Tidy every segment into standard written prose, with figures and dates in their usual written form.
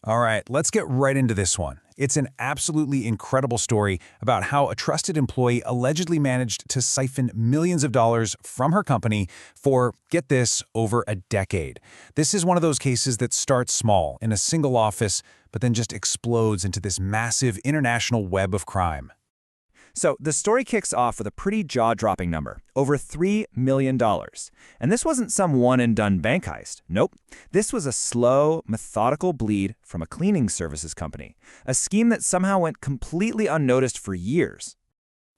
All right, let's get right into this one. It's an absolutely incredible story about how a trusted employee allegedly managed to siphon millions of dollars from her company for, get this, over a decade. This is one of those cases that starts small in a single office, but then just explodes into this massive international web of crime. So the story kicks off with a pretty jaw-dropping number, over $3 million. And this wasn't some one-and-done bank heist. Nope. This was a slow, methodical bleed from a cleaning services company, a scheme that somehow went completely unnoticed for years.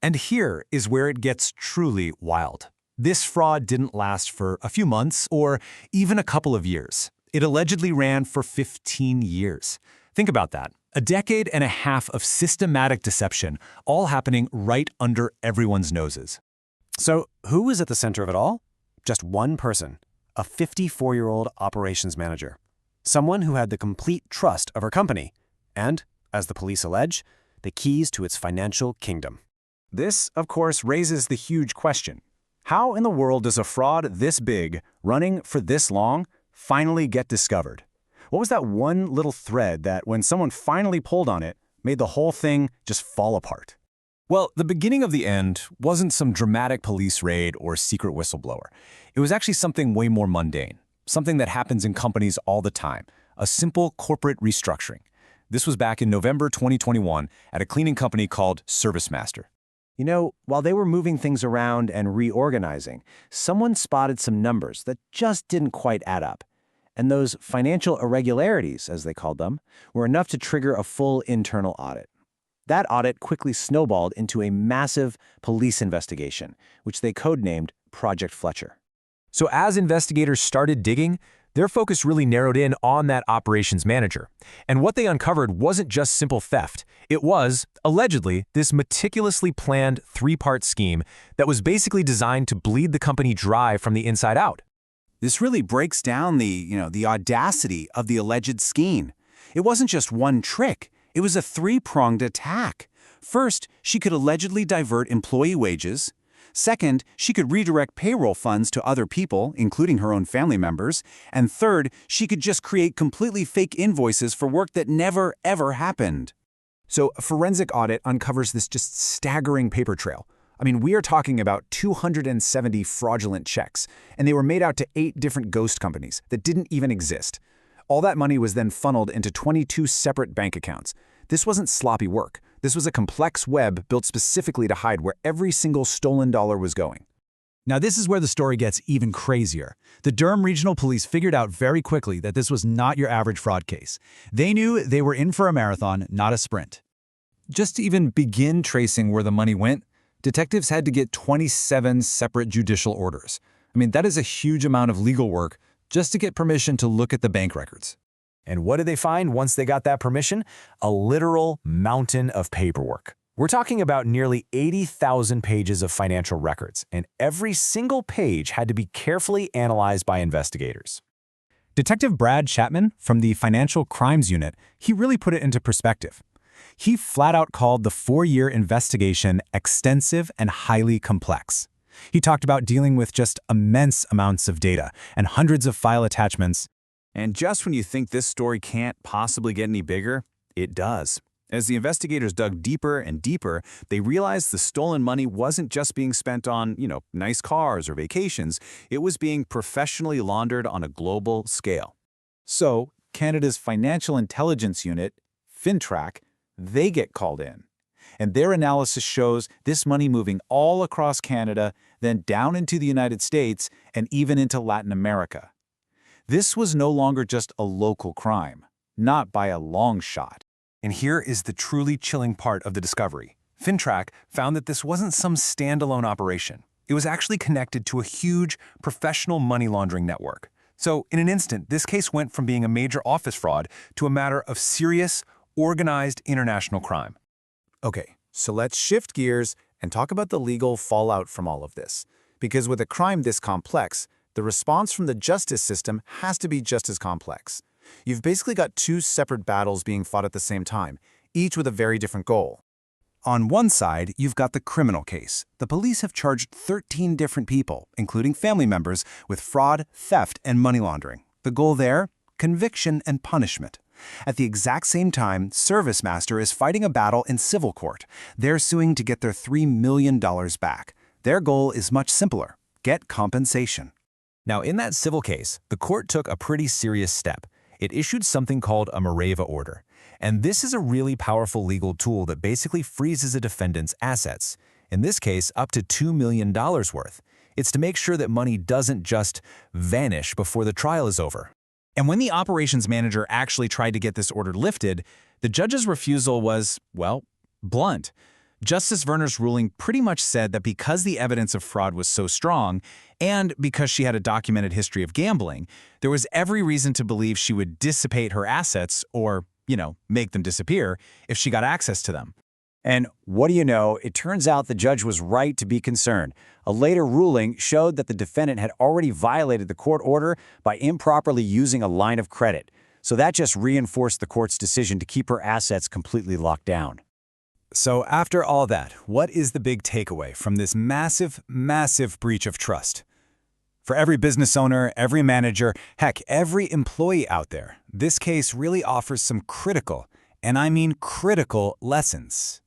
And here is where it gets truly wild. This fraud didn't last for a few months or even a couple of years. It allegedly ran for 15 years. Think about that. A decade and a half of systematic deception, all happening right under everyone's noses. So who was at the center of it all? Just one person, a 54-year-old operations manager. Someone who had the complete trust of her company and, as the police allege, the keys to its financial kingdom. This, of course, raises the huge question. How in the world does a fraud this big, running for this long, finally get discovered? What was that one little thread that, when someone finally pulled on it, made the whole thing just fall apart? Well, the beginning of the end wasn't some dramatic police raid or secret whistleblower. It was actually something way more mundane, something that happens in companies all the time, a simple corporate restructuring. This was back in November 2021 at a cleaning company called ServiceMaster. You know, while they were moving things around and reorganizing, someone spotted some numbers that just didn't quite add up. And those financial irregularities, as they called them, were enough to trigger a full internal audit. That audit quickly snowballed into a massive police investigation, which they codenamed Project Fletcher. So as investigators started digging, their focus really narrowed in on that operations manager. And what they uncovered wasn't just simple theft. It was, allegedly, this meticulously planned three-part scheme that was basically designed to bleed the company dry from the inside out. This really breaks down the audacity of the alleged scheme. It wasn't just one trick. It was a three-pronged attack. First, she could allegedly divert employee wages. Second, she could redirect payroll funds to other people, including her own family members. And third, she could just create completely fake invoices for work that never, ever happened. So a forensic audit uncovers this just staggering paper trail. I mean, we are talking about 270 fraudulent checks, and they were made out to 8 different ghost companies that didn't even exist. All that money was then funneled into 22 separate bank accounts. This wasn't sloppy work. This was a complex web built specifically to hide where every single stolen dollar was going. Now this is where the story gets even crazier. The Durham Regional Police figured out very quickly that this was not your average fraud case. They knew they were in for a marathon, not a sprint. Just to even begin tracing where the money went, detectives had to get 27 separate judicial orders. I mean, that is a huge amount of legal work just to get permission to look at the bank records. And what did they find once they got that permission? A literal mountain of paperwork. We're talking about nearly 80,000 pages of financial records, and every single page had to be carefully analyzed by investigators. Detective Brad Chapman from the Financial Crimes Unit, he really put it into perspective. He flat out called the 4-year investigation extensive and highly complex. He talked about dealing with just immense amounts of data and hundreds of file attachments. And just when you think this story can't possibly get any bigger, it does. As the investigators dug deeper and deeper, they realized the stolen money wasn't just being spent on, nice cars or vacations. It was being professionally laundered on a global scale. So, Canada's Financial Intelligence Unit, FinTrack, they get called in. And their analysis shows this money moving all across Canada, then down into the United States, and even into Latin America. This was no longer just a local crime, not by a long shot. And here is the truly chilling part of the discovery. FinTrack found that this wasn't some standalone operation. It was actually connected to a huge professional money laundering network. So in an instant, this case went from being a major office fraud to a matter of serious, organized international crime. Okay, so let's shift gears and talk about the legal fallout from all of this. Because with a crime this complex, the response from the justice system has to be just as complex. You've basically got 2 separate battles being fought at the same time, each with a very different goal. On one side, you've got the criminal case. The police have charged 13 different people, including family members, with fraud, theft, and money laundering. The goal there? Conviction and punishment. At the exact same time, ServiceMaster is fighting a battle in civil court. They're suing to get their $3 million back. Their goal is much simpler: get compensation. Now, in that civil case, the court took a pretty serious step. It issued something called a Mareva order. And this is a really powerful legal tool that basically freezes a defendant's assets. In this case, up to $2 million worth. It's to make sure that money doesn't just vanish before the trial is over. And when the operations manager actually tried to get this order lifted, the judge's refusal was, well, blunt. Justice Verner's ruling pretty much said that because the evidence of fraud was so strong, and because she had a documented history of gambling, there was every reason to believe she would dissipate her assets or, make them disappear if she got access to them. And what do you know, it turns out the judge was right to be concerned. A later ruling showed that the defendant had already violated the court order by improperly using a line of credit. So that just reinforced the court's decision to keep her assets completely locked down. So after all that, what is the big takeaway from this massive, massive breach of trust? For every business owner, every manager, heck, every employee out there, this case really offers some critical, and I mean critical, lessons.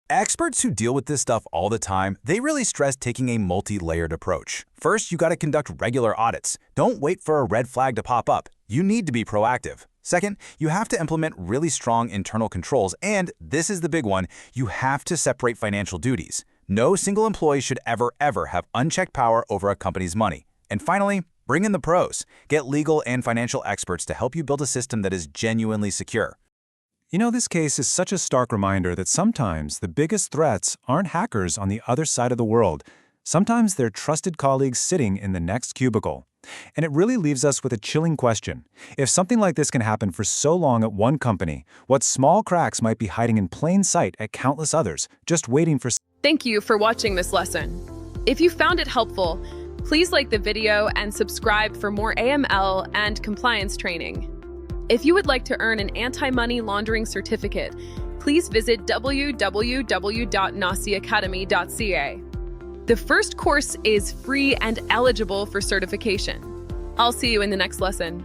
Experts who deal with this stuff all the time, they really stress taking a multi-layered approach. First, you got to conduct regular audits. Don't wait for a red flag to pop up. You need to be proactive. Second, you have to implement really strong internal controls, and this is the big one, you have to separate financial duties. No single employee should ever have unchecked power over a company's money. And finally, bring in the pros. Get legal and financial experts to help you build a system that is genuinely secure. This case is such a stark reminder that sometimes the biggest threats aren't hackers on the other side of the world. Sometimes they're trusted colleagues sitting in the next cubicle. And it really leaves us with a chilling question. If something like this can happen for so long at one company, what small cracks might be hiding in plain sight at countless others, just waiting for... Thank you for watching this lesson. If you found it helpful, please like the video and subscribe for more AML and compliance training. If you would like to earn an anti-money laundering certificate, please visit www.nasiacademy.ca. The first course is free and eligible for certification. I'll see you in the next lesson.